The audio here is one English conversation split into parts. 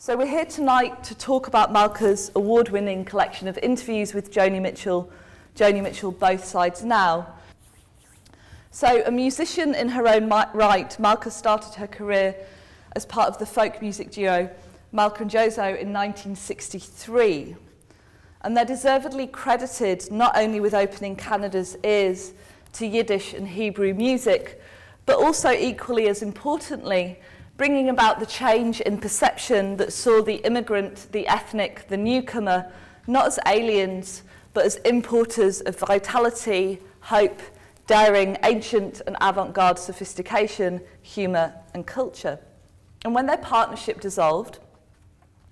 So we're here tonight to talk about Malka's award-winning collection of interviews with Joni Mitchell, Both Sides Now. So a musician in her own right, Malka started her career as part of the folk music duo Malka and Jozo in 1963. And they're deservedly credited not only with opening Canada's ears to Yiddish and Hebrew music, but also equally as importantly, bringing about the change in perception that saw the immigrant, the ethnic, the newcomer, not as aliens, but as importers of vitality, hope, daring, ancient and avant-garde sophistication, humour and culture. And when their partnership dissolved,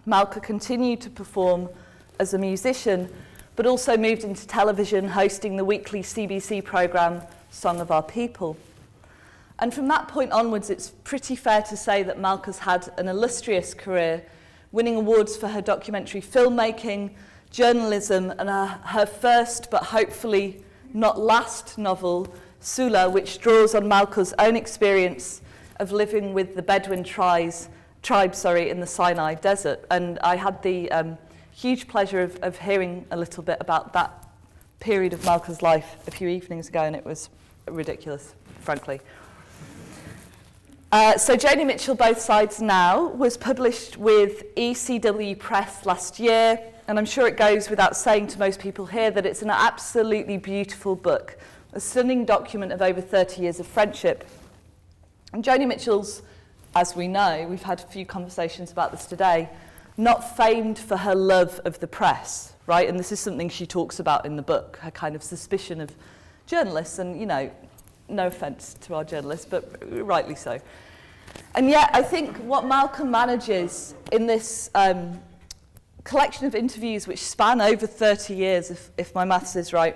Malka continued to perform as a musician, but also moved into television, hosting the weekly CBC programme Song of Our People. And from that point onwards, it's pretty fair to say that Malka's had an illustrious career, winning awards for her documentary filmmaking, journalism, and her first, but hopefully not last novel, Sula, which draws on Malka's own experience of living with the Bedouin tribes in the Sinai Desert. And I had the huge pleasure of hearing a little bit about that period of Malka's life a few evenings ago, and it was ridiculous, frankly. So Joni Mitchell, Both Sides Now, was published with ECW Press last year, and I'm sure it goes without saying to most people here that it's an absolutely beautiful book, a stunning document of over 30 years of friendship. And Joni Mitchell's, as we know, we've had a few conversations about this today, not famed for her love of the press, right? And this is something she talks about in the book, her kind of suspicion of journalists, and, you know, no offence to our journalists, but rightly so. And yet, I think what Malka manages in this collection of interviews, which span over 30 years, if my maths is right.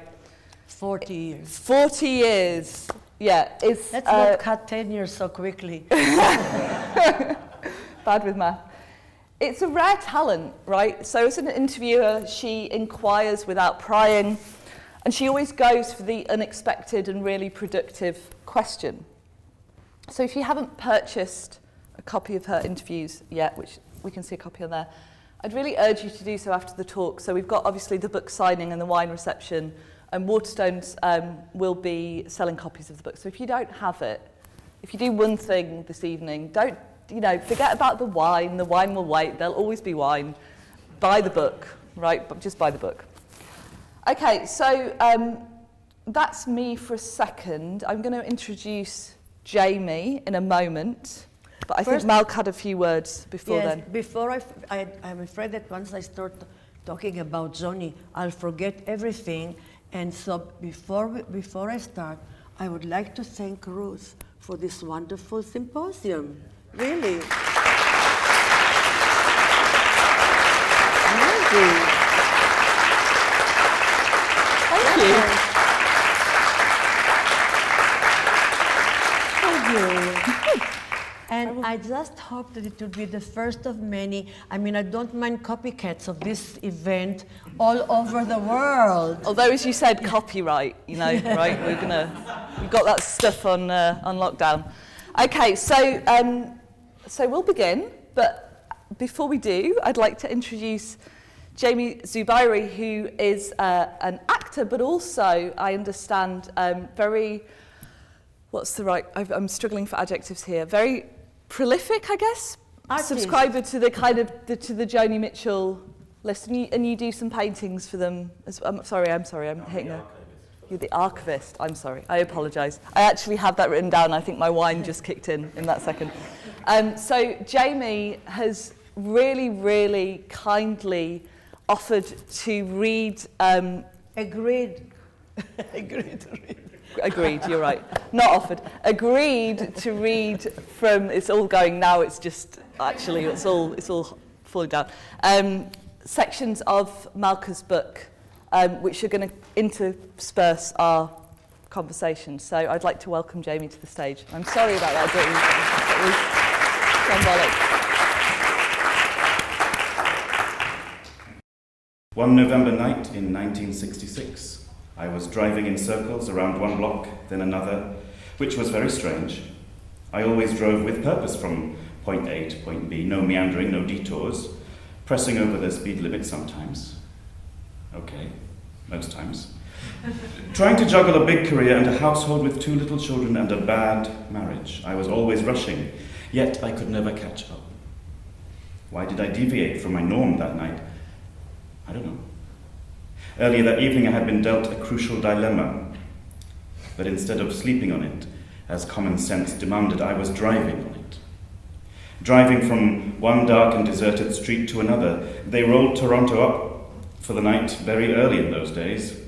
40 years. 40 years, yeah. Let's not cut 10 years so quickly. Bad with math. It's a rare talent, right? So as an interviewer, she inquires without prying, and she always goes for the unexpected and really productive question. So if you haven't purchased a copy of her interviews yet, which we can see a copy on there, I'd really urge you to do so after the talk. So we've got obviously the book signing and the wine reception, and Waterstones will be selling copies of the book. So if you don't have it, if you do one thing this evening, don't, forget about the wine will wait, there'll always be wine. Buy the book, right? But just buy the book. Okay, so that's me for a second. I'm going to introduce Jamie in a moment, but I think Malka had a few words before then. Before I'm afraid that once I start talking about Joni, I'll forget everything. And so before I start, I would like to thank Ruth for this wonderful symposium. Really. Amazing. Thank you. And I just hope that it will be the first of many. I mean, I don't mind copycats of this event all over the world. Although, as you said, copyright, right? We've got that stuff on lockdown. Okay, so we'll begin. But before we do, I'd like to introduce Jamie Zubairi, who is an actor, but also, I understand, I'm struggling for adjectives here. Very prolific, I guess. Artist. Subscriber to the to the Joni Mitchell list, and you do some paintings for them. I'm sorry, I'm hitting a. You're the archivist. I'm sorry. I apologise. I actually have that written down. I think my wine just kicked in that second. So Jamie has really, really kindly offered to read. Agreed. Agreed, you're right. Not offered. Agreed to read from, it's all going now, it's just, actually, it's all falling down. Sections of Malka's book, which are going to intersperse our conversation. So I'd like to welcome Jamie to the stage. I'm sorry about that, it was symbolic. One November night in 1966, I was driving in circles around one block, then another, which was very strange. I always drove with purpose from point A to point B, no meandering, no detours, pressing over the speed limit sometimes. Okay, most times. Trying to juggle a big career and a household with 2 little children and a bad marriage. I was always rushing, yet I could never catch up. Why did I deviate from my norm that night? I don't know. Earlier that evening I had been dealt a crucial dilemma, but instead of sleeping on it, as common sense demanded, I was driving on it. Driving from one dark and deserted street to another. They rolled Toronto up for the night very early in those days.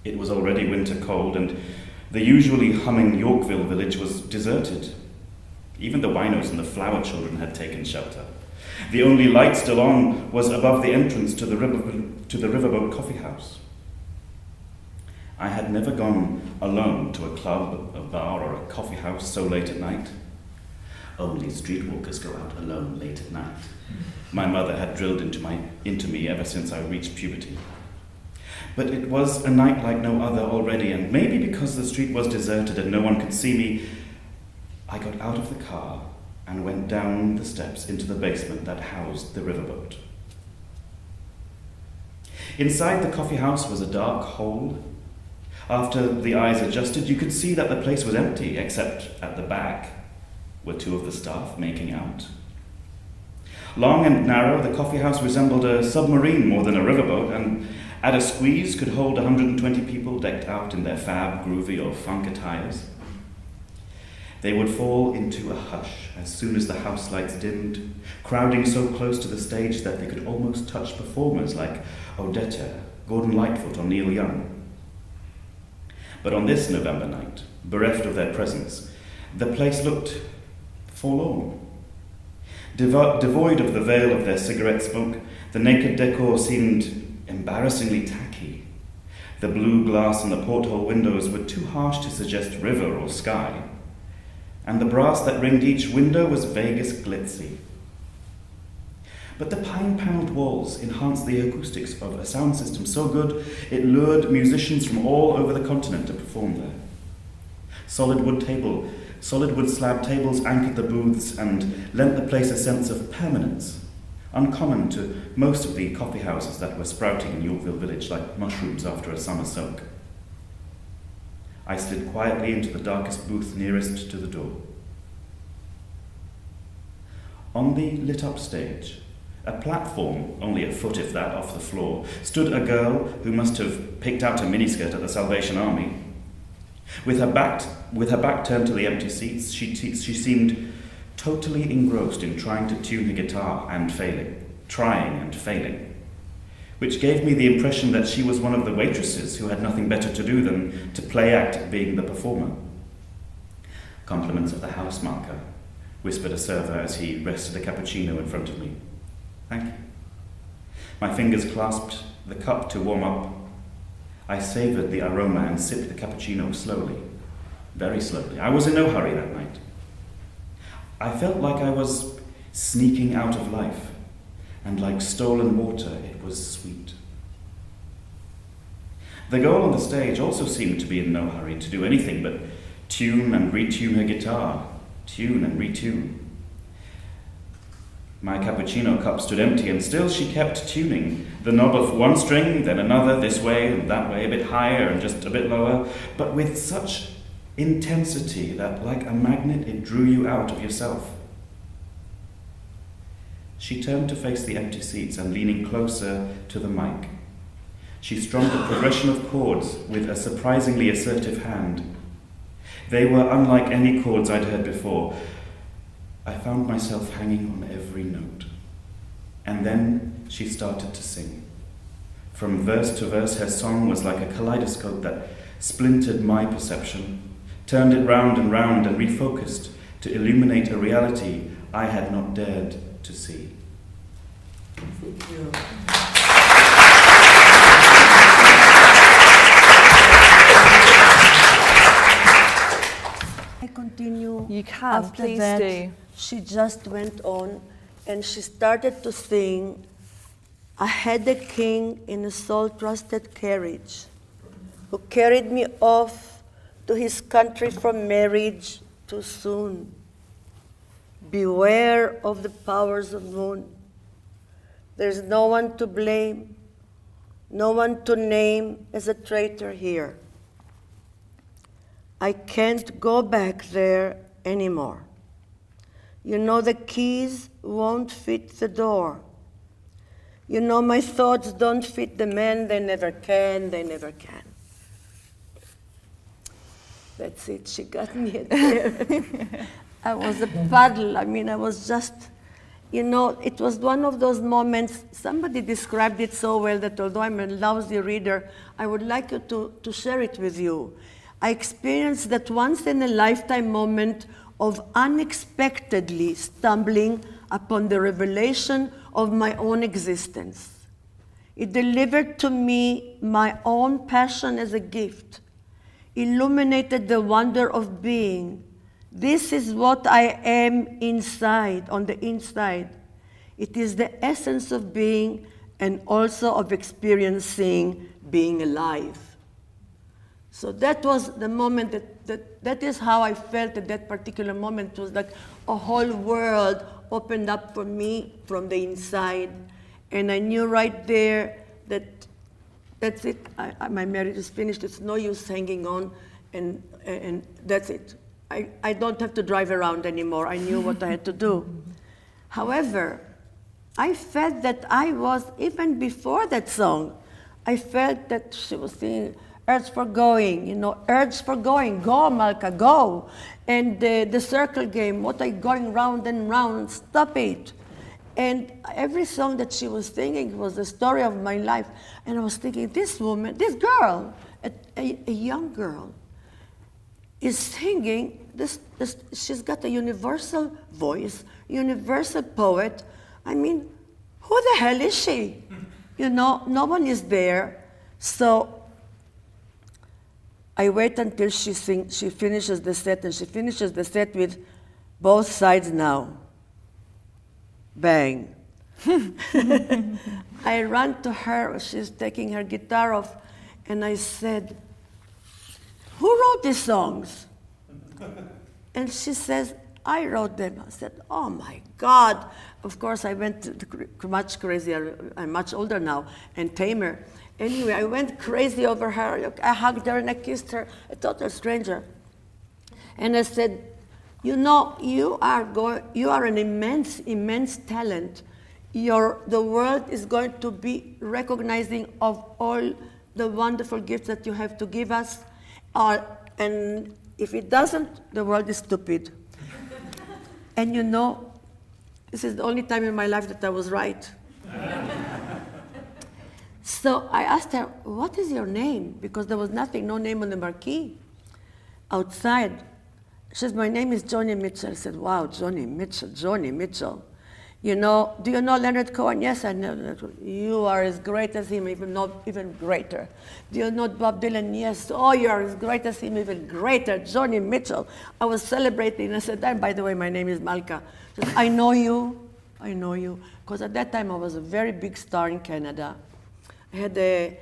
It was already winter cold, and the usually humming Yorkville village was deserted. Even the winos and the flower children had taken shelter. The only light still on was above the entrance to the Riverboat Coffee House. I had never gone alone to a club, a bar, or a coffee house so late at night. Only streetwalkers go out alone late at night. My mother had drilled into me ever since I reached puberty. But it was a night like no other already, and maybe because the street was deserted and no one could see me, I got out of the car and went down the steps into the basement that housed the riverboat. Inside the coffee house was a dark hole. After the eyes adjusted, you could see that the place was empty, except at the back were 2 of the staff making out. Long and narrow, the coffee house resembled a submarine more than a riverboat, and at a squeeze could hold 120 people decked out in their fab, groovy, or funk attires. They would fall into a hush as soon as the house lights dimmed, crowding so close to the stage that they could almost touch performers like Odetta, Gordon Lightfoot, or Neil Young. But on this November night, bereft of their presence, the place looked forlorn. Devoid of the veil of their cigarette smoke, the naked decor seemed embarrassingly tacky. The blue glass in the porthole windows were too harsh to suggest river or sky, and the brass that ringed each window was Vegas glitzy. But the pine-paneled walls enhanced the acoustics of a sound system so good it lured musicians from all over the continent to perform there. Solid wood slab tables anchored the booths and lent the place a sense of permanence, uncommon to most of the coffee houses that were sprouting in Yorkville Village like mushrooms after a summer soak. I slid quietly into the darkest booth nearest to the door. On the lit-up stage, a platform, only a foot if that off the floor, stood a girl who must have picked out a miniskirt at the Salvation Army. With her back turned to the empty seats, she seemed totally engrossed in trying to tune her guitar and failing, which gave me the impression that she was one of the waitresses who had nothing better to do than to play act being the performer. "Compliments of the house, Malka," whispered a server as he rested a cappuccino in front of me. "Thank you." My fingers clasped the cup to warm up. I savoured the aroma and sipped the cappuccino slowly, very slowly. I was in no hurry that night. I felt like I was sneaking out of life, and like stolen water, it was sweet. The girl on the stage also seemed to be in no hurry to do anything but tune and retune her guitar, tune and retune. My cappuccino cup stood empty, and still she kept tuning, the knob of one string, then another, this way and that way, a bit higher and just a bit lower, but with such intensity that, like a magnet, it drew you out of yourself. She turned to face the empty seats, and leaning closer to the mic, she strummed a progression of chords with a surprisingly assertive hand. They were unlike any chords I'd heard before. I found myself hanging on every note. And then she started to sing. From verse to verse, her song was like a kaleidoscope that splintered my perception, turned it round and refocused to illuminate a reality I had not dared to see. Thank you. I continue. You can, After please that, do. she just went on and she started to sing, "I had a king in a soul-trusted carriage who carried me off to his country from marriage too soon. beware of the powers of moon. There's no one to blame, no one to name as a traitor here. I can't go back there anymore. You know the keys won't fit the door. You know my thoughts don't fit the men, they never can, they never can. That's it, she got me at there. I was a puddle, I was just, it was one of those moments, somebody described it so well that although I'm a lousy reader, I would like you to share it with you. I experienced that once in a lifetime moment of unexpectedly stumbling upon the revelation of my own existence. It delivered to me my own passion as a gift, illuminated the wonder of being. This is what I am inside, on the inside. It is the essence of being and also of experiencing being alive. So that was the moment that is how I felt at that particular moment. It was like a whole world opened up for me from the inside. And I knew right there that that's it. My marriage is finished. It's no use hanging on. And that's it. I don't have to drive around anymore. I knew what I had to do. However, I felt that I was, even before that song, I felt that she was singing, urge for going, urge for going, go Malka, go. And the circle game, what are you going round and round, stop it. And every song that she was singing was the story of my life. And I was thinking, this woman, this girl, a young girl, is singing, she's got a universal voice, universal poet. I mean, who the hell is she? No one is there. So I wait until she finishes the set, and she finishes the set with both sides now. Bang. I ran to her, she's taking her guitar off, and I said, who wrote these songs? And she says, I wrote them. I said, oh my God. Of course, I went much crazier. I'm much older now and tamer. Anyway, I went crazy over her. I hugged her and I kissed her, a total stranger. And I said, you are an immense talent. The world is going to be recognizing of all the wonderful gifts that you have to give us. And if it doesn't, the world is stupid. And this is the only time in my life that I was right. So I asked her, what is your name? Because there was no name on the marquee outside. She says, my name is Joni Mitchell. I said, wow, Joni Mitchell. Do you know Leonard Cohen? Yes, I know Leonard Cohen. You are as great as him, even greater. Do you know Bob Dylan? Yes. Oh, you are as great as him, even greater. Joni Mitchell. I was celebrating. I said, by the way, my name is Malka. She said, I know you. Because at that time, I was a very big star in Canada. I had a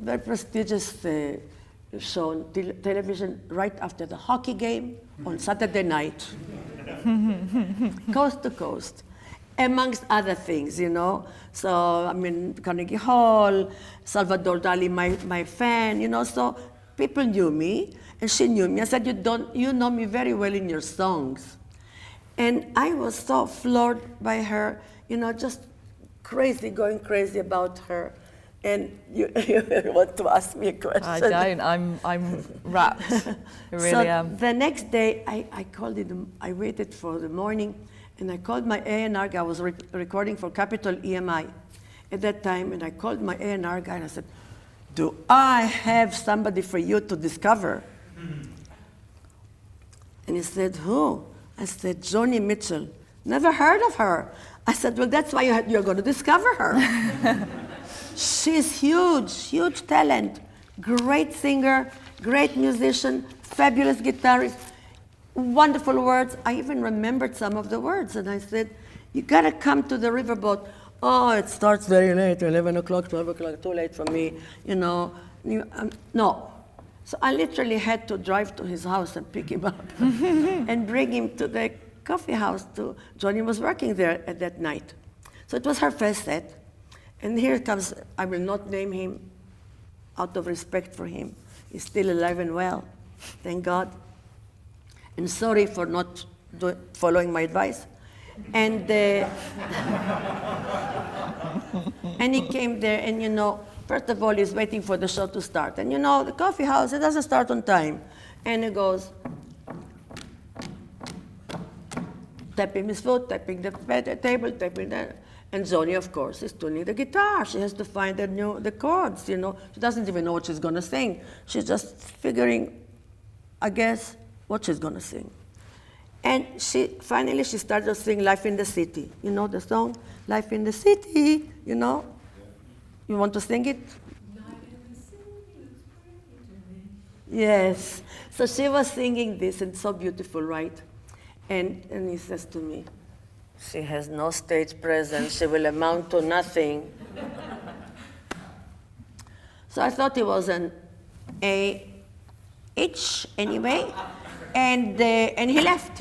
very prestigious show on television right after the hockey game on Saturday night. Coast to coast, amongst other things, So, Carnegie Hall, Salvador Dali, my fan, so people knew me, and she knew me. I said, you know me very well in your songs. And I was so floored by her, just going crazy about her. And you want to ask me a question? I don't. I'm wrapped. I really am. The next day, I called it. I waited for the morning, and I called my A&R guy. I was recording for Capital EMI at that time, and I called my A&R guy and I said, "Do I have somebody for you to discover?" And he said, "Who?" I said, "Joni Mitchell." Never heard of her. I said, "Well, that's why you're going to discover her." She's huge talent, great singer, great musician, fabulous guitarist, wonderful words. I even remembered some of the words, and I said, you gotta come to the riverboat. Oh, it starts very late, 11 o'clock, 12 o'clock, too late for me, no. So I literally had to drive to his house and pick him up and bring him to the coffee house. Joni was working there at that night. So it was her first set. And here comes, I will not name him out of respect for him. He's still alive and well, thank God. And sorry for not following my advice. And and he came there, and first of all, he's waiting for the show to start. And the coffee house, it doesn't start on time. And he goes, tapping his foot, tapping the table, tapping that. And Joni, of course, is tuning the guitar. She has to find the chords, She doesn't even know what she's going to sing. She's just figuring, I guess, what she's going to sing. And finally she started to sing Life in the City. You know the song? Life in the City, You want to sing it? Yes. So she was singing this, and so beautiful, right? And he says to me, she has no stage presence. She will amount to nothing. So I thought it was an A-H anyway. And he left.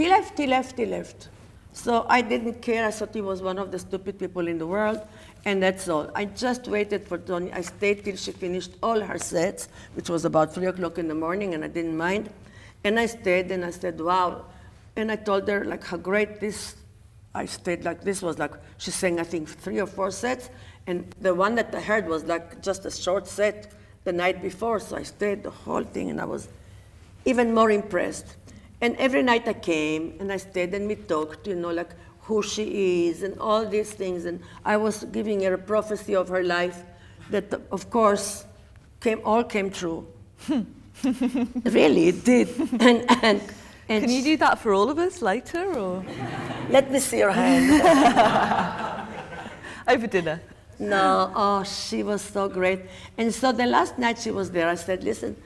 So I didn't care. I thought he was one of the stupid people in the world. And that's all. I just waited for Joni. I stayed till she finished all her sets, which was about 3 o'clock in the morning, and I didn't mind. And I stayed, and I said, wow. And I told her, like, how great this, I stayed, like, this was like, she sang, I think, 3 or 4 sets. And the one that I heard was like just a short set the night before. So I stayed the whole thing, and I was even more impressed. And every night I came, and I stayed, and we talked, like, who she is, and all these things. And I was giving her a prophecy of her life that, of course, all came true. Really, it did. And Can you do that for all of us later, or? Let me see your hand. Over dinner. No, she was so great. And so the last night she was there, I said, listen,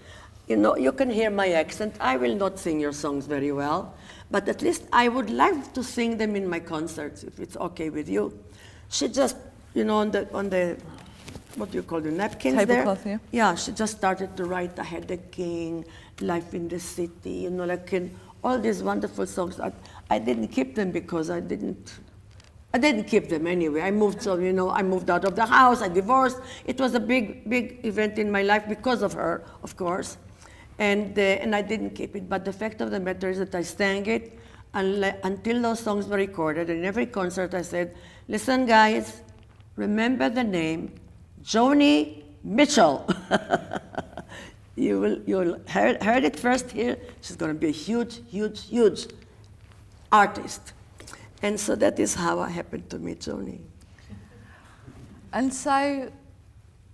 you can hear my accent. I will not sing your songs very well, but at least I would like to sing them in my concerts, if it's okay with you. She just, on the what do you call the napkins Tablecloth, there? Yeah, she just started to write I Had a King, Life in the City, all these wonderful songs. I didn't keep them because I didn't keep them anyway. I moved, I moved out of the house, I divorced. It was a big, big event in my life because of her, of course. And I didn't keep it. But the fact of the matter is that I sang it until those songs were recorded. And in every concert I said, listen, guys, remember the name Joni Mitchell. You'll heard it first here. She's going to be a huge, huge, huge artist. And so that is how I happened to meet Joni. And so,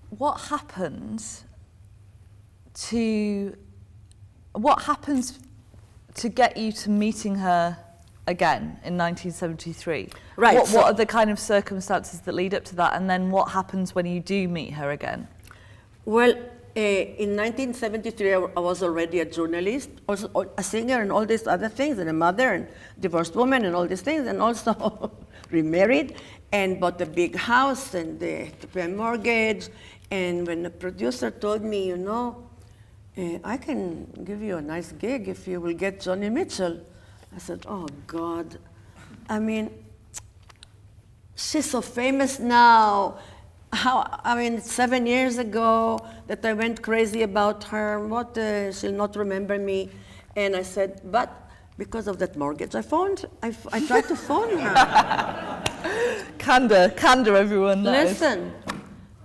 what happens to get you to meeting her again in 1973? Right. What are the kind of circumstances that lead up to that, and then what happens when you do meet her again? Well, in 1973, I was already a journalist, also a singer, and all these other things, and a mother, and divorced woman, and all these things, and also remarried, and bought a big house, and to pay a mortgage. And when the producer told me, I can give you a nice gig if you will get Joni Mitchell, I said, oh, God. I mean, she's so famous now. 7 years ago that I went crazy about her. She'll not remember me. And I said, but because of that mortgage, I tried to phone her. Candor, everyone. Listen,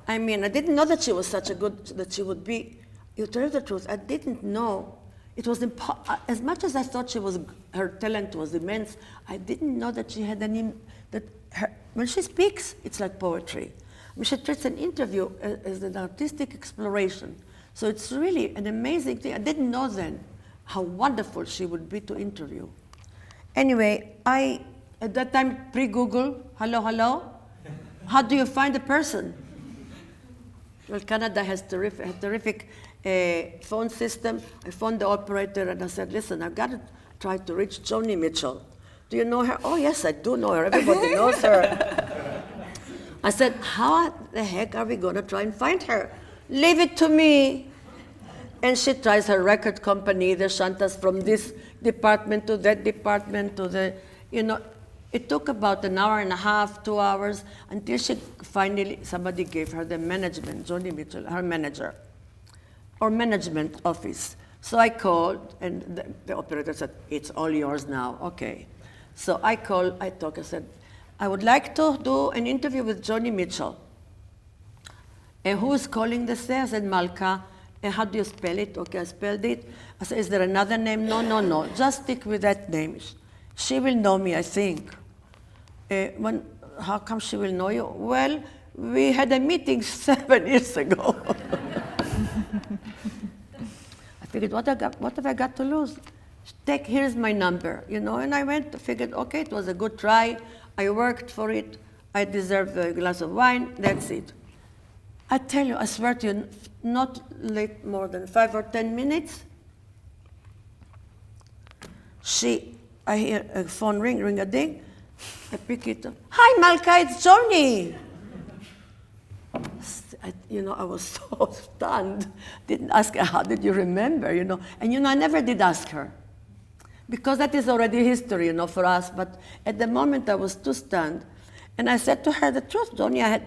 I didn't know that she was that she would be. You tell the truth, I didn't know. It was as much as I thought her talent was immense, I didn't know that she had when she speaks, it's like poetry. She treats an interview as an artistic exploration. So it's really an amazing thing. I didn't know then how wonderful she would be to interview. Anyway, at that time, pre-Google, hello, how do you find a person? Well, Canada has terrific phone system. I phoned the operator and I said, listen, I've got to try to reach Joni Mitchell. Do you know her? Oh, yes, I do know her. Everybody knows her. I said, how the heck are we going to try and find her? Leave it to me. And she tries her record company. They shunt us from this department to that department to the you know, it took about an hour and a half, 2 hours, until she finally, somebody gave her the management, Joni Mitchell, her manager, or management office. So I called, and the operator said, it's all yours now, okay. So I called, I said, I would like to do an interview with Joni Mitchell. And who is calling this there? I said, Malka. And how do you spell it? Okay, I spelled it. I said, is there another name? No, just stick with that name. She will know me, I think. How come she will know you? Well, we had a meeting 7 years ago. I figured, what have I got to lose? Here's my number, you know. And I went, figured, okay, it was a good try. I worked for it. I deserved a glass of wine. That's it. I tell you, I swear to you, not late more than 5 or 10 minutes. I hear a phone ring a ding. I pick it up. Hi, Malka, it's Joni. I was so stunned. Didn't ask her, how did you remember, you know? And, I never did ask her. Because that is already history, for us. But at the moment, I was too stunned. And I said to her the truth, Joni, I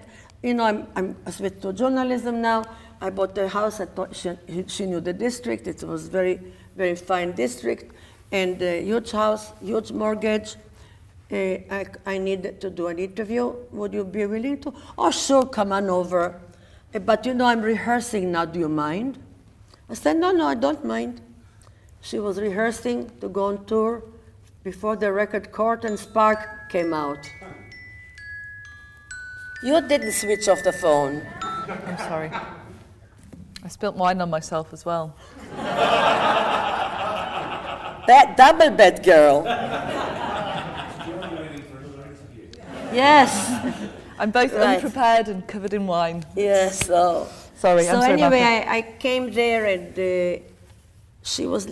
switched to journalism now. I bought a house. I thought she knew the district. It was very, very fine district. And a huge house, huge mortgage. I needed to do an interview. Would you be willing to? Oh, sure, come on over. But I'm rehearsing now. Do you mind? I said, no, I don't mind. She was rehearsing to go on tour before the record Court and Spark came out. You didn't switch off the phone. I'm sorry. I spilt wine on myself as well. That double bed girl. Yes. I'm both unprepared and covered in wine. Yes. So sorry. So I'm sorry, anyway, Malka. I came there, and she was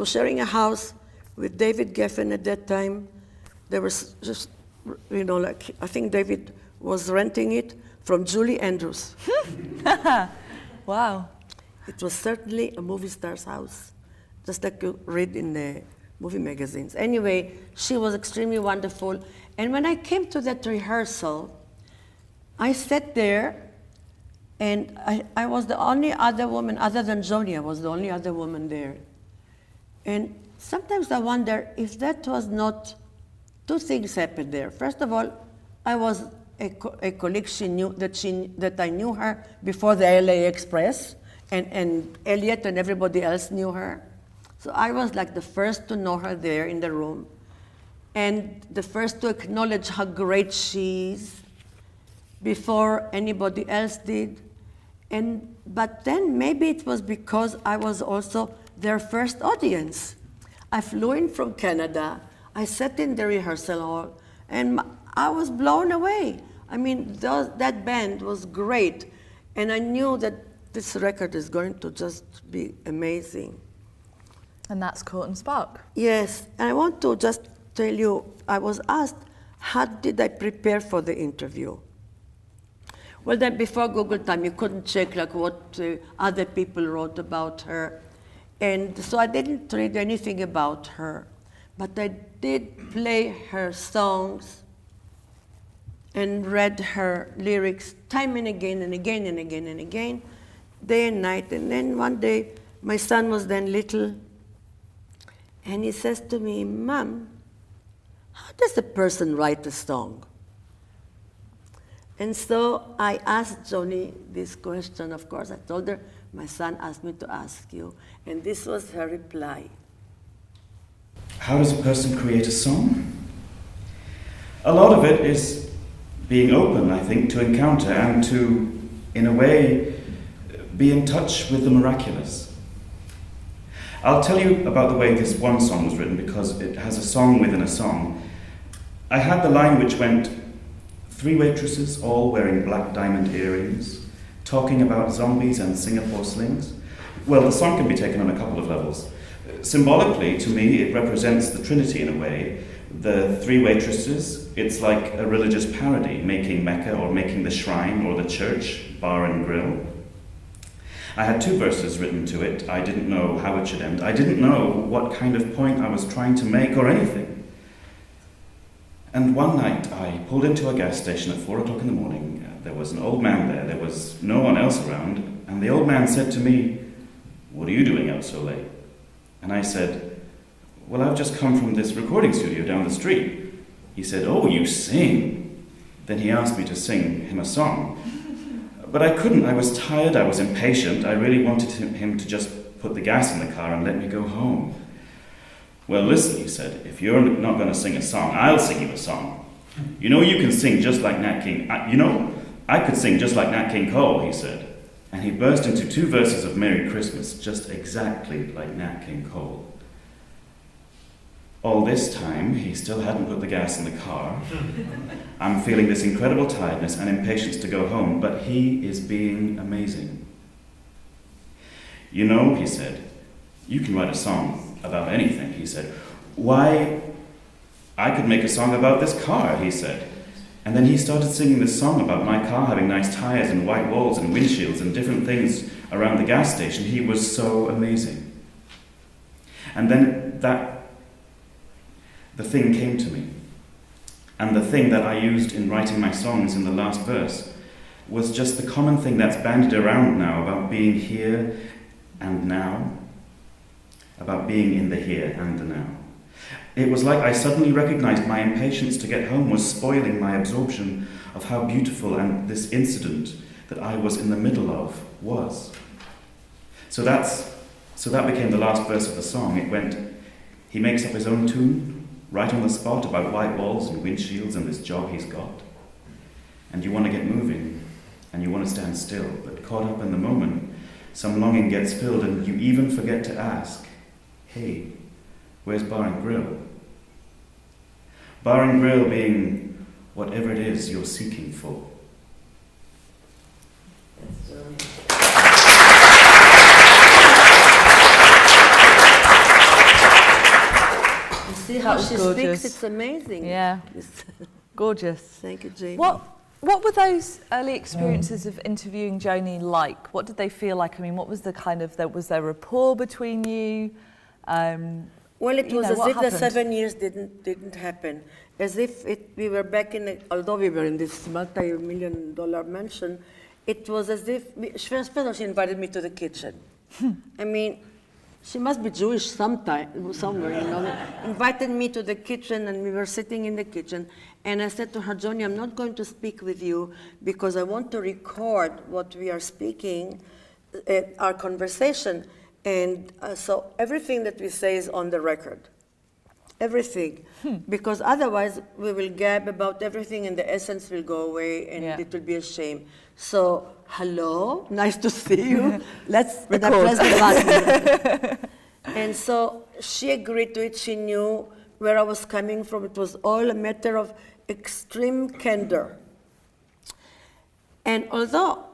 sharing a house with David Geffen at that time. There was just, I think David was renting it from Julie Andrews. Wow. It was certainly a movie star's house, just like you read in the movie magazines. Anyway, she was extremely wonderful. And when I came to that rehearsal, I sat there, and I was the only other woman, other than Joni, I was the only other woman there. And sometimes I wonder if that was not, two things happened there. First of all, I was a colleague that I knew her before the LA Express, and Elliot and everybody else knew her. So I was like the first to know her there in the room, and the first to acknowledge how great she is before anybody else did. But then maybe it was because I was also their first audience. I flew in from Canada. I sat in the rehearsal hall, and I was blown away. I mean, that band was great, and I knew that this record is going to just be amazing. And that's Court and Spark. Yes, and I want to just tell you, I was asked, how did I prepare for the interview? Well, then before Google time, you couldn't check like what other people wrote about her. And so I didn't read anything about her, but I did play her songs and read her lyrics time and again and again and again and again, day and night. And then one day, my son was then little, and he says to me, Mom, how does a person write a song? And so I asked Joni this question, of course. I told her, my son asked me to ask you. And this was her reply. How does a person create a song? A lot of it is being open, I think, to encounter and to, in a way, be in touch with the miraculous. I'll tell you about the way this one song was written, because it has a song within a song. I had the line which went, 3 waitresses, all wearing black diamond earrings, talking about zombies and Singapore slings. Well, the song can be taken on a couple of levels. Symbolically, to me, it represents the Trinity in a way. The 3 waitresses, it's like a religious parody, making Mecca or making the shrine or the church bar and grill. I had 2 verses written to it. I didn't know how it should end. I didn't know what kind of point I was trying to make or anything. And one night I pulled into a gas station at 4 o'clock in the morning. There was an old man there. There was no one else around. And the old man said to me, "What are you doing out so late?" And I said, "Well, I've just come from this recording studio down the street." He said, "Oh, you sing?" Then he asked me to sing him a song. But I couldn't. I was tired. I was impatient. I really wanted him to just put the gas in the car and let me go home. "Well, listen," he said, "if you're not going to sing a song, I'll sing you a song. You know, you can sing just like Nat King. I could sing just like Nat King Cole," he said. And he burst into 2 verses of Merry Christmas, just exactly like Nat King Cole. All this time, he still hadn't put the gas in the car. I'm feeling this incredible tiredness and impatience to go home, but he is being amazing. "You know," he said, "you can write a song about anything," he said. "Why, I could make a song about this car," he said. And then he started singing this song about my car having nice tires and white walls and windshields and different things around the gas station. He was so amazing. And then the thing came to me. And the thing that I used in writing my songs in the last verse was just the common thing that's bandied around now about being here and now, about being in the here and the now. It was like I suddenly recognized my impatience to get home was spoiling my absorption of how beautiful and this incident that I was in the middle of was. So that became the last verse of the song. It went, he makes up his own tune, right on the spot, about white walls and windshields and this job he's got. And you want to get moving, and you want to stand still, but caught up in the moment, some longing gets filled and you even forget to ask, "Hey, where's Bar and Grill?" Bar and Grill being whatever it is you're seeking for. You see how she gorgeous. speaks? It's amazing. Yeah, gorgeous. Thank you, Jamie. What were those early experiences of interviewing Joni like? What did they feel like? I mean, what was the kind of, was there rapport between you? Well, it was as what if happened? the 7 years didn't happen. As if we were back although we were in this multi-million-dollar mansion, it was as if, first of all, she invited me to the kitchen. I mean, she must be Jewish somewhere, invited me to the kitchen, and we were sitting in the kitchen, and I said to her, "Joni, I'm not going to speak with you because I want to record what we are speaking, our conversation, and so everything that we say is on the record. Everything. Because otherwise we will gab about everything and the essence will go away and it will be a shame. So, hello, nice to see you. Let's press the button." And so she agreed to it. She knew where I was coming from. It was all a matter of extreme candor. And although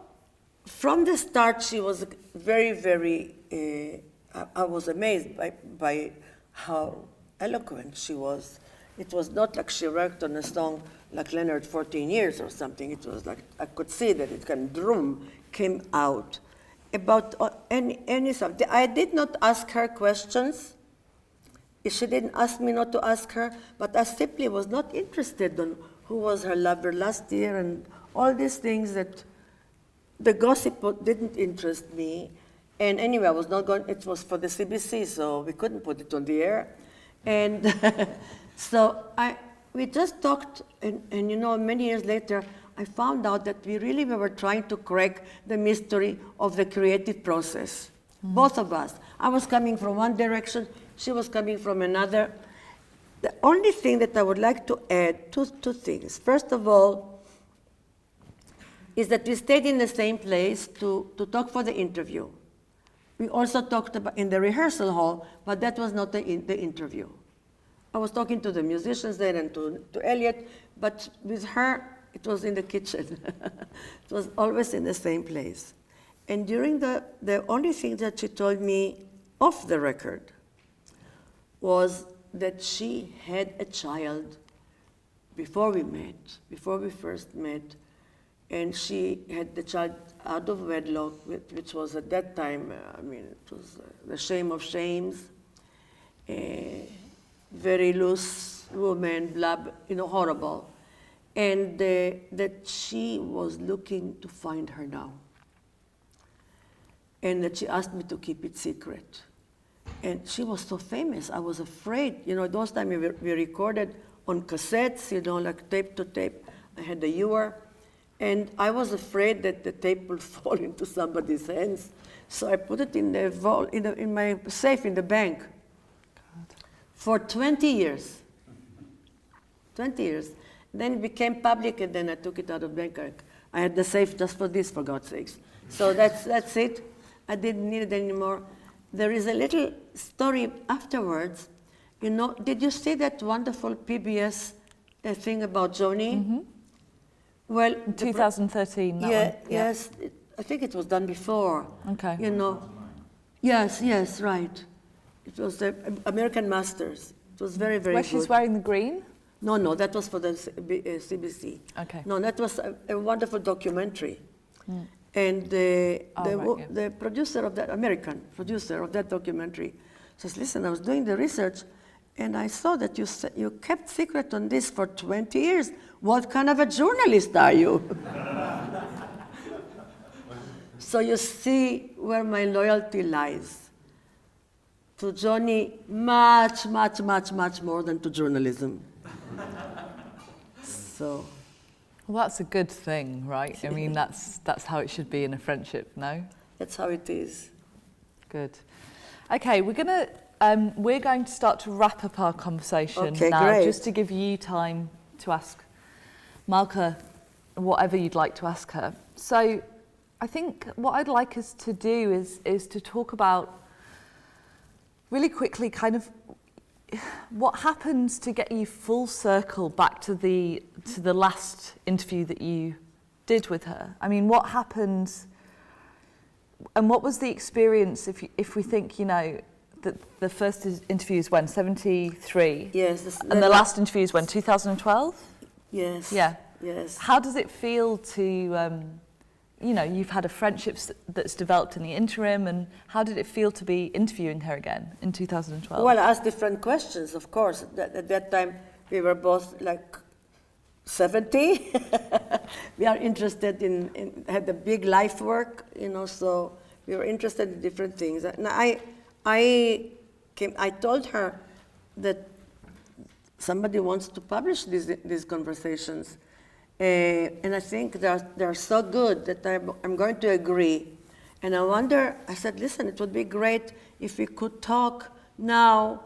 from the start she was very, very, I was amazed by how eloquent she was. It was not like she worked on a song like Leonard 14 years or something. It was like I could see that it came out about any subject. I did not ask her questions. She didn't ask me not to ask her, but I simply was not interested in who was her lover last year and all these things that the gossip didn't interest me. And anyway, I was not going, it was for the CBC, so we couldn't put it on the air. And so we just talked, and many years later, I found out that we really were trying to crack the mystery of the creative process, both of us. I was coming from one direction, she was coming from another. The only thing that I would like to add, two things. First of all, is that we stayed in the same place to talk for the interview. We also talked about in the rehearsal hall, but that was not the interview. I was talking to the musicians there and to Elliot, but with her, it was in the kitchen. It was always in the same place. And during the only thing that she told me off the record was that she had a child before we first met, and she had the child out of wedlock, which was at that time, it was the shame of shames, very loose woman, blah, horrible. And that she was looking to find her now. And that she asked me to keep it secret. And she was so famous, I was afraid. Those times we recorded on cassettes, like tape to tape. I had the ewer. And I was afraid that the tape would fall into somebody's hands. So I put it in the vault, in my safe in the bank. God. For 20 years. 20 years. Then it became public, and then I took it out of the bank. I had the safe just for this, for God's sakes. So that's it. I didn't need it anymore. There is a little story afterwards. Did you see that wonderful PBS thing about Joni? Mm-hmm. Well, in 2013, that yeah, one. yes. I think it was done before. Okay. Yes, right. It was the American Masters. It was very, very Where good. she's wearing the green? No, that was for the CBC. Okay. No, that was a wonderful documentary. Mm. And the producer of that, American producer of that documentary, says, listen, I was doing the research, and I saw that you kept secret on this for 20 years. What kind of a journalist are you? So you see where my loyalty lies. To Joni, much, much, much, much more than to journalism. So. Well, that's a good thing, right? I mean, that's how it should be in a friendship, no? That's how it is. Good. Okay, we're going to start to wrap up our conversation now, great. just to give you time to ask Malka whatever you'd like to ask her. So, I think what I'd like us to do is to talk about really quickly kind of what happens to get you full circle back to the last interview that you did with her. I mean, what happens, and what was the experience if we think, that the first interview is when, 73? Yes. And the last interview is when, 2012? Yes. Yeah. Yes. How does it feel to, you've had a friendship that's developed in the interim, and how did it feel to be interviewing her again in 2012? Well, I asked different questions, of course. At that time, we were both like 70. We are interested had a big life work, so we were interested in different things. And I told her that somebody wants to publish these conversations. And I think they're so good that I'm going to agree. And I said, listen, it would be great if we could talk now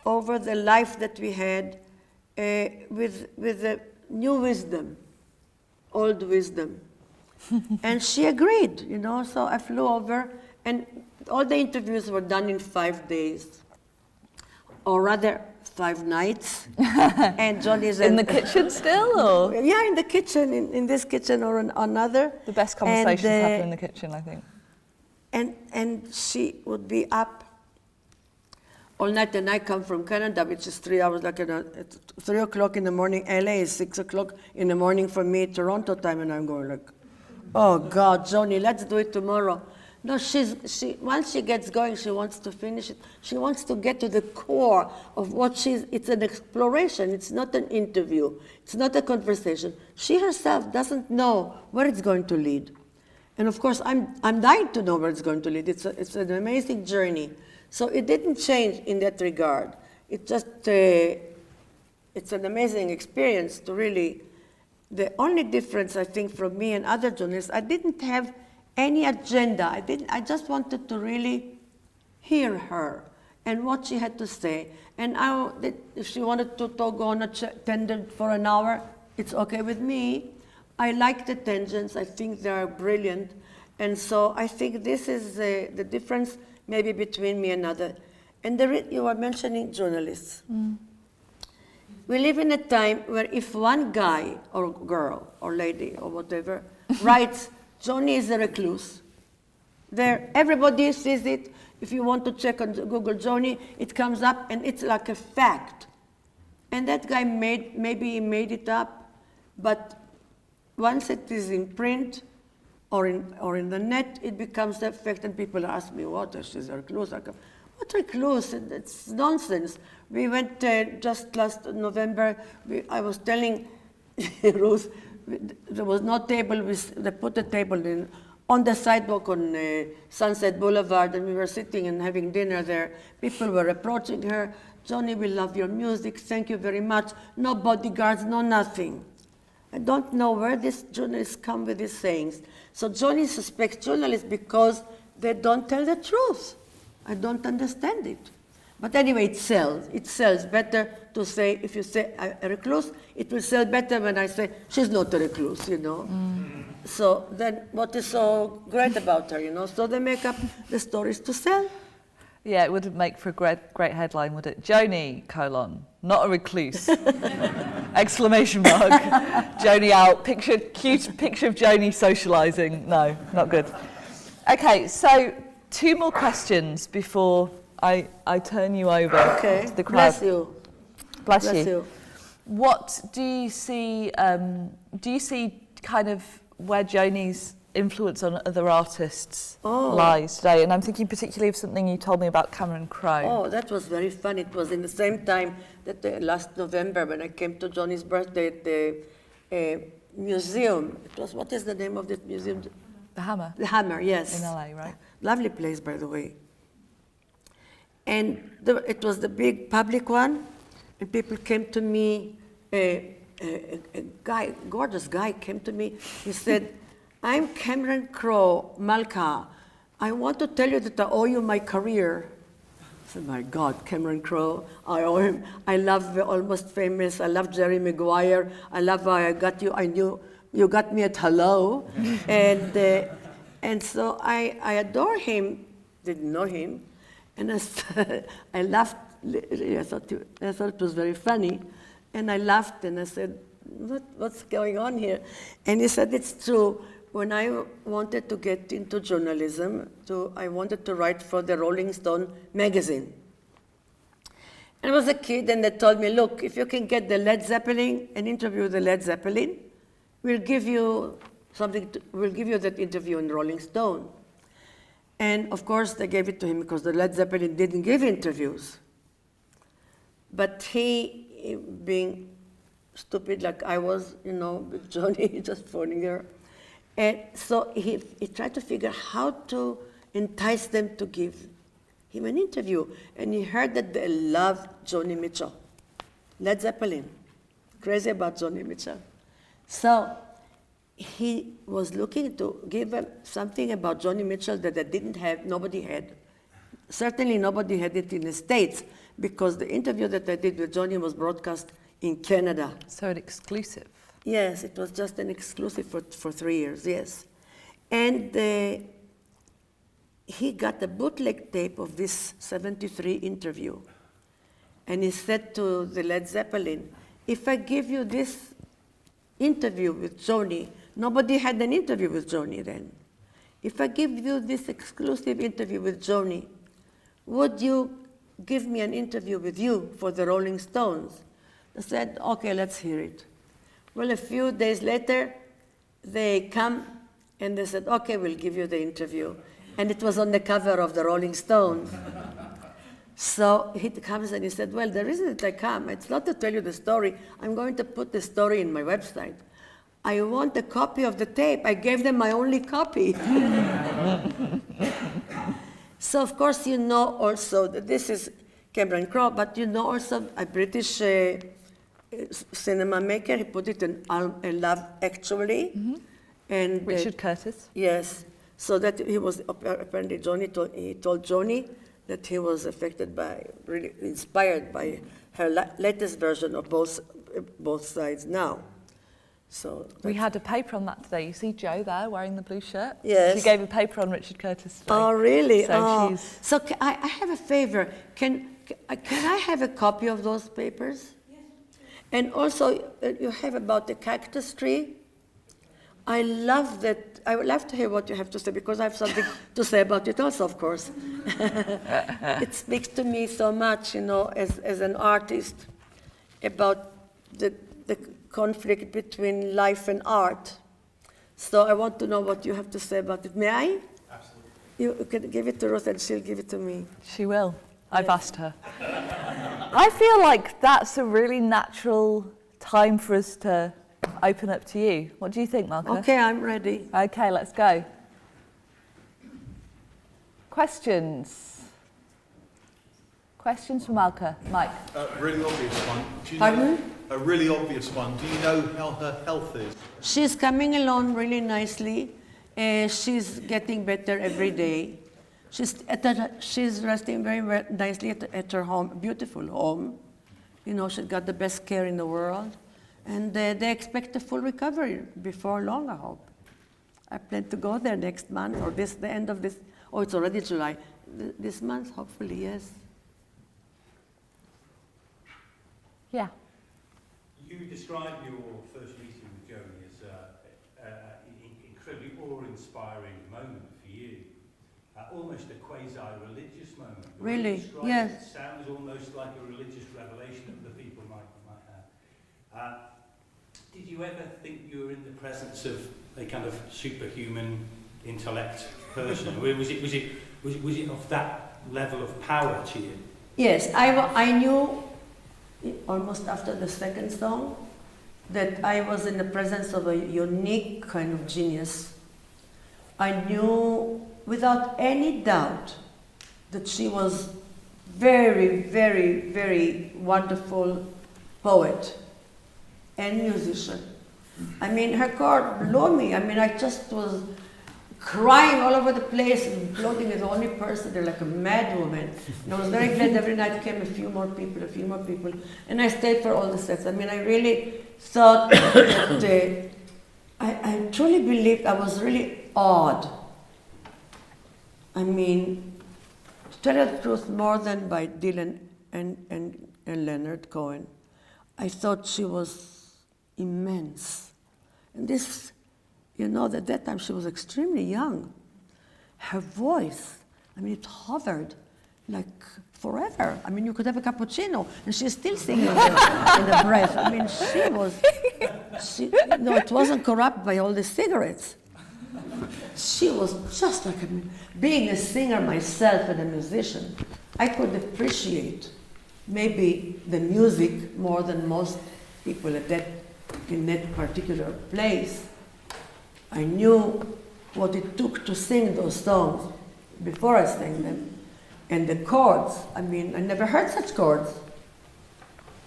over the life that we had with the new wisdom, old wisdom. And she agreed, so I flew over, and all the interviews were done in 5 days, or rather 5 nights. And Joni's in the kitchen still, or? Yeah, in the kitchen, in this kitchen or another. The best conversations happen in the kitchen, I think. And she would be up all night, and I come from Canada, which is 3 hours, like at 3 o'clock in the morning. LA is 6 o'clock in the morning for me, Toronto time, and I'm going like, oh God, Joni, let's do it tomorrow. No, once she gets going, she wants to finish it. She wants to get to the core of what it's an exploration. It's not an interview. It's not a conversation. She herself doesn't know where it's going to lead. And of course, I'm dying to know where it's going to lead. It's an amazing journey. So it didn't change in that regard. It just, it's an amazing experience to really, the only difference I think from me and other journalists, I didn't have any agenda. I just wanted to really hear her and what she had to say. And if she wanted to go on a tangent for an hour, it's okay with me. I like the tangents. I think they are brilliant. And so I think this is the difference maybe between me and other. And you were mentioning journalists. Mm. We live in a time where if one guy or girl or lady or whatever writes, Joni is a recluse. Everybody sees it. If you want to check on Google Joni, it comes up and it's like a fact. And that guy maybe he made it up, but once it is in print or in the net, it becomes a fact, and people ask me, what, she's a recluse? What recluse? It's nonsense. We went just last November. I was telling Ruth, there was no table. They put a table in on the sidewalk on Sunset Boulevard, and we were sitting and having dinner there. People were approaching her. Joni, we love your music. Thank you very much. No bodyguards, no nothing. I don't know where these journalists come with these sayings. So Joni suspects journalists because they don't tell the truth. I don't understand it. But anyway, it sells. It sells better to say, if you say a recluse, it will sell better when I say, she's not a recluse, you know. So then what is so great about her, you know? So they make up the stories to sell. Yeah, it wouldn't make for a great headline, would it? Joni, not a recluse. Exclamation mark. Joni out. Cute picture of Joni socialising. No, not good. Okay, so 2 more questions before I turn you over to the crowd. Bless you. Bless you. What do you see? Do you see kind of where Joni's influence on other artists lies today? And I'm thinking particularly of something you told me about Cameron Crowe. Oh, that was very fun. It was in the same time that last November when I came to Joni's birthday at the museum. It was, what is the name of that museum? The Hammer. The Hammer, yes. In LA, right? Lovely place, by the way. And it was the big public one, and people came to me, a guy, gorgeous guy came to me. He said, I'm Cameron Crowe, Malka. I want to tell you that I owe you my career. I said, my God, Cameron Crowe, I owe him. I love Almost Famous. I love Jerry Maguire. I love how I got you. I knew you got me at Hello. And so I adore him, didn't know him. And I laughed. I thought it was very funny. And I laughed and I said, what's going on here? And he said, it's true. When I wanted to get into journalism, I wanted to write for the Rolling Stone magazine. And I was a kid, and they told me, look, if you can get the Led Zeppelin and interview the Led Zeppelin, we'll give you that interview in Rolling Stone. And of course, they gave it to him because the Led Zeppelin didn't give interviews. But he, being stupid like I was, you know, with Joni, just phoning her. And so he tried to figure how to entice them to give him an interview. And he heard that they loved Joni Mitchell, Led Zeppelin, crazy about Joni Mitchell. So he was looking to give them something about Joni Mitchell that they didn't have, nobody had. Certainly nobody had it in the States, because the interview that I did with Joni was broadcast in Canada. So an exclusive. Yes, it was just an exclusive for 3 years, yes. And he got a bootleg tape of this 73 interview. And he said to the Led Zeppelin, if I give you this interview with Joni, nobody had an interview with Joni then. If I give you this exclusive interview with Joni, would you give me an interview with you for the Rolling Stones? I said, okay, let's hear it. Well, a few days later, they come and they said, okay, we'll give you the interview. And it was on the cover of the Rolling Stone. So he comes and he said, well, the reason that I come, it's not to tell you the story. I'm going to put the story in my website. I want a copy of the tape. I gave them my only copy. So, of course, you know also that this is Cameron Crowe, but you know also a British cinema maker. He put it in Love Actually. Mm-hmm. And Richard Curtis. Yes. So that he was, apparently he told Joni that he was affected by, really inspired by her latest version of both sides now. So we had a paper on that today. You see Jo there wearing the blue shirt? Yes. She gave a paper on Richard Curtis today. Oh, really? So So I have a favor. Can I have a copy of those papers? Yes. And also, you have about the cactus tree. I love that. I would love to hear what you have to say, because I have something to say about it also, of course. It speaks to me so much, you know, as an artist, about the conflict between life and art. So I want to know what you have to say about it. May I? Absolutely. You can give it to Ruth and she'll give it to me. She will. I've asked her. I feel like that's a really natural time for us to open up to you. What do you think, Malka? Okay, I'm ready. Okay, let's go. Questions? Questions for Malka? Mike? A really obvious one. Do you Pardon? know, a really obvious one. Do you know how her health is? She's coming along really nicely. She's getting better every day. She's resting very nicely at her home, beautiful home. You know, she's got the best care in the world. And they expect a full recovery before long, I hope. I plan to go there next month or the end of this, oh, it's already July. This month, hopefully, yes. Yeah. You described your first meeting with Joni as an incredibly awe-inspiring moment for you, almost a quasi-religious moment. The way you Really? described Yes. It sounds almost like a religious revelation that the people might have. Did you ever think you were in the presence of a kind of superhuman intellect person? was it of that level of power to you? Yes, I knew almost after the second song that I was in the presence of a unique kind of genius. I knew without any doubt that she was very, very, very wonderful poet and musician. I mean, her chord blew me. I mean, I just was crying all over the place and floating as the only person there like a mad woman. And I was very glad every night came a few more people. And I stayed for all the sets. I mean, I really thought that I truly believed, I was really awed. I mean, to tell you the truth, more than by Dylan and Leonard Cohen, I thought she was immense. And this, you know, at that time she was extremely young. Her voice, I mean, it hovered like forever. I mean, you could have a cappuccino and she's still singing in the breath. I mean, no, it wasn't corrupt by all the cigarettes. She was just like, I mean, being a singer myself and a musician, I could appreciate maybe the music more than most people in that particular place. I knew what it took to sing those songs before I sang them. And the chords, I mean, I never heard such chords.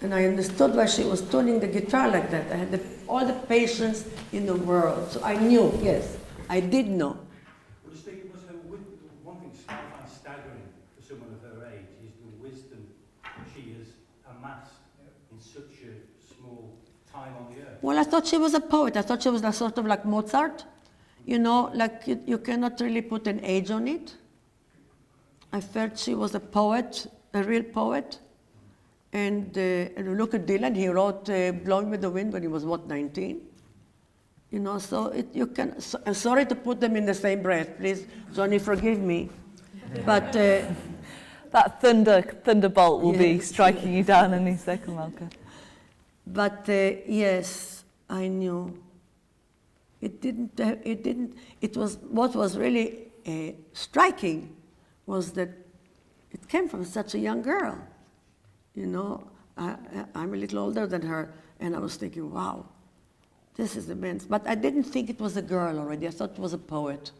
And I understood why she was tuning the guitar like that. I had all the patience in the world. So I knew, yes, I did know. I was thinking, one thing I find staggering for someone of her age is the wisdom she has amassed in such a small time on the earth. Well, I thought she was a poet. I thought she was sort of like Mozart. You know, like you cannot really put an age on it. I felt she was a poet, a real poet. And look at Dylan, he wrote Blowing with the Wind when he was, 19? You know, so I'm sorry to put them in the same breath, please, Joni, forgive me. But that thunderbolt will be striking you down any second, Malka. But yes, I knew. It was, what was really striking was that it came from such a young girl. You know, I'm a little older than her, and I was thinking, wow, this is immense. But I didn't think it was a girl already. I thought it was a poet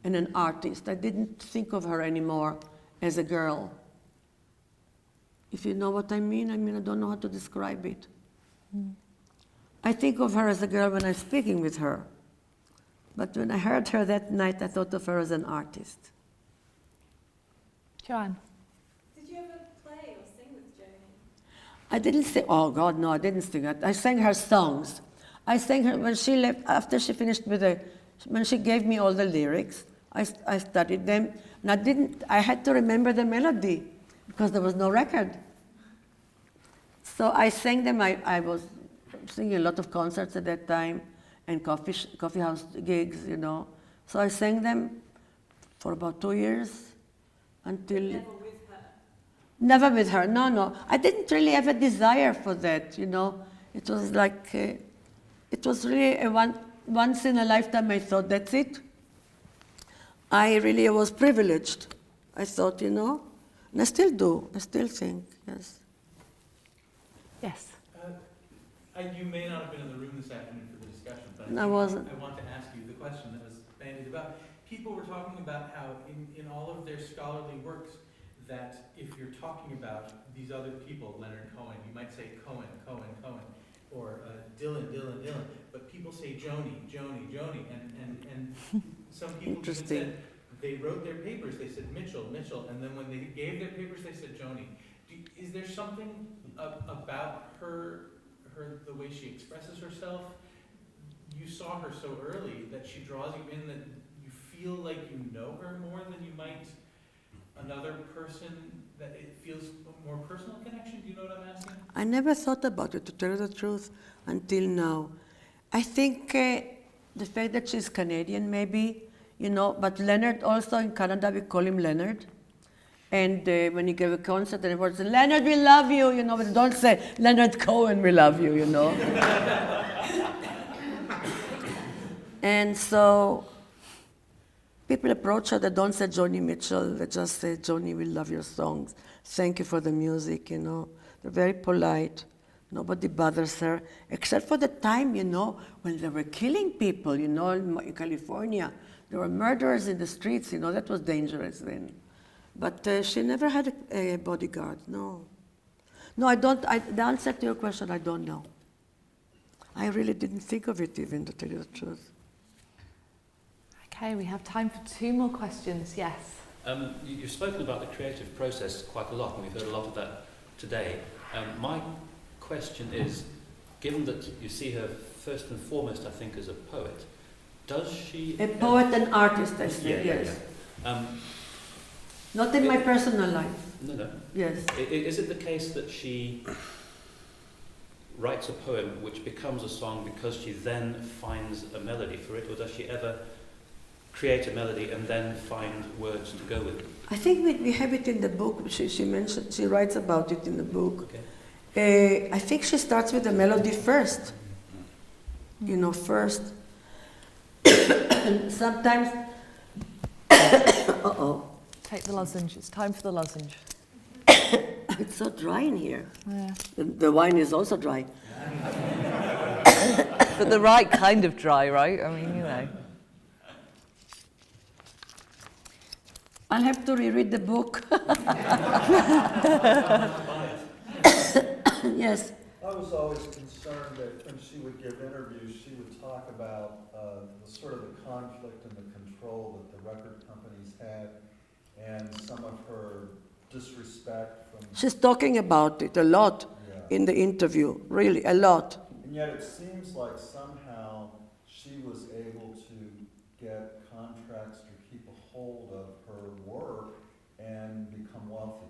and an artist. I didn't think of her anymore as a girl. If you know what I mean, I don't know how to describe it. Mm. I think of her as a girl when I'm speaking with her. But when I heard her that night, I thought of her as an artist. Joanne? Did you ever play or sing with Joni? I didn't sing, oh God, no, I didn't sing. I sang her songs. I sang her, when she left, after she finished when she gave me all the lyrics, I studied them, and I had to remember the melody, because there was no record. So I sang them, I was singing a lot of concerts at that time, and coffee house gigs, you know. So I sang them for about 2 years, until... Never with her? Never with her, no. I didn't really have a desire for that, you know. It was like, it was really once in a lifetime I thought, that's it. I really was privileged, I thought, you know. And I still do. I still think, yes. Yes. You may not have been in the room this afternoon for the discussion, but I wasn't. I want to ask you the question that was bandied about. People were talking about how in all of their scholarly works, that if you're talking about these other people, Leonard Cohen, you might say Cohen, or Dylan, but people say Joni, and some people even said they wrote their papers, they said Mitchell, and then when they gave their papers, they said Joni. Is there something about her, the way she expresses herself? You saw her so early that she draws you in, that you feel like you know her more than you might another person, that it feels a more personal connection? Do you know what I'm asking? I never thought about it, to tell you the truth, until now. I think the fact that she's Canadian, maybe, but Leonard also, in Canada, we call him Leonard. And when he gave a concert, and everyone said, Leonard, we love you, but they don't say, Leonard Cohen, we love you, And so people approach her, they don't say Joni Mitchell, they just say, Joni, we love your songs. Thank you for the music, They're very polite. Nobody bothers her, except for the time, when they were killing people, in California. There were murderers in the streets, that was dangerous then. But she never had a bodyguard, no. No, I don't, the answer to your question, I don't know. I really didn't think of it even, to tell you the truth. Okay, we have time for 2 more questions, yes. You've spoken about the creative process quite a lot, and we've heard a lot of that today. My question is, given that you see her first and foremost, I think, as a poet, does she... A poet and artist, I say, yes. Yeah. Not in my personal life. No. Yes. Is it the case that she writes a poem which becomes a song because she then finds a melody for it, or does she ever create a melody and then find words to go with it? I think we have it in the book. She mentioned, she writes about it in the book. Okay. I think she starts with the melody first. First. And sometimes, Take the lozenge. It's time for the lozenge. it's so dry in here. Yeah. The wine is also dry. But the right kind of dry, right? I mean, I'll have to reread the book. Yes. I was always concerned that when she would give interviews, she would talk about the sort of the conflict and the control that the record companies had, and some of her disrespect from... She's talking about it a lot in the interview, really, a lot. And yet it seems like somehow she was able to get contracts to keep a hold of her work and become wealthy.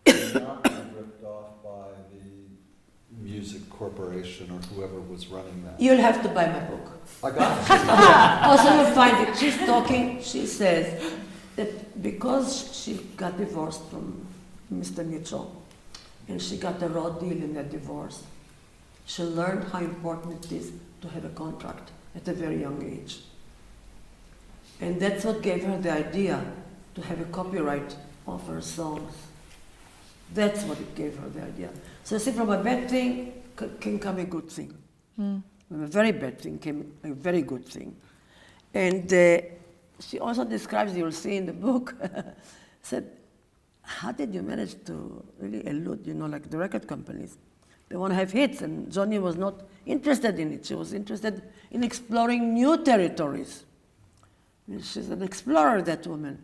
And not be ripped off by the music corporation or whoever was running that. You'll have to buy my book. I got it. Also, you'll find it. She's talking, she says that because she got divorced from Mr. Mitchell, and she got a raw deal in that divorce, she learned how important it is to have a contract at a very young age. And that's what gave her the idea to have a copyright of her songs. That's what it gave her the idea. So see, from a bad thing can come a good thing. From a very bad thing came a very good thing. And she also describes, you'll see in the book, said, how did you manage to really elude, like the record companies? They want to have hits, and Joni was not interested in it. She was interested in exploring new territories. She's an explorer, that woman.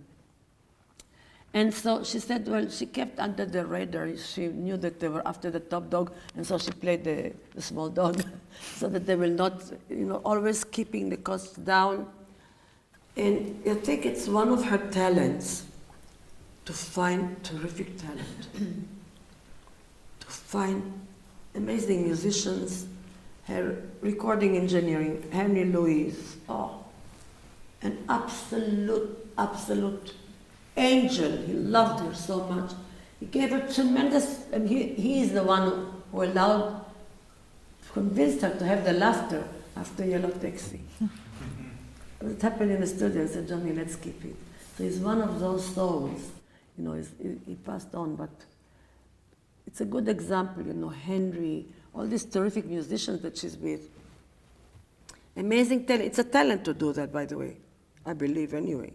And so she said, well, she kept under the radar. She knew that they were after the top dog, and so she played the small dog, so that they will not, always keeping the costs down. And I think it's one of her talents to find terrific talent, to find amazing musicians. Her recording engineering, Henry Louis, an absolute angel. He loved her so much. He gave her tremendous, and he is the one who convinced her to have the laughter after Yellow Taxi. It happened in the studio. I said, Johnny, let's keep it. So he's one of those souls you know, he passed on, but it's a good example, you know, Henry, all these terrific musicians that she's with. Amazing talent. It's a talent to do that, by the way, I believe, anyway.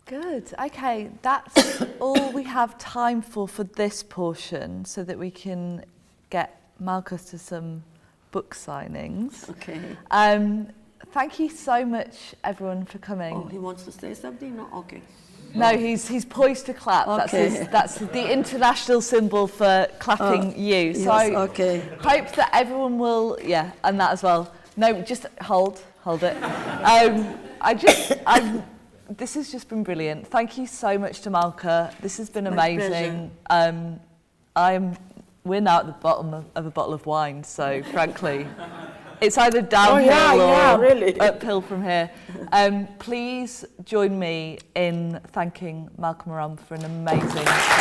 Good. Okay, that's all we have time for this portion, so that we can get Malka to some book signings. Okay. Thank you so much, everyone, for coming. Oh, he wants to say something? No? Okay. No, he's poised to clap. Okay. That's the international symbol for clapping you. So Yes, okay. hope that everyone will, and that as well. No, just hold it. This has just been brilliant. Thank you so much to Malka. This has been My amazing. We're now at the bottom of a bottle of wine, so frankly, it's either downhill or really. uphill from here. Please join me in thanking Malka Marom for an amazing talk.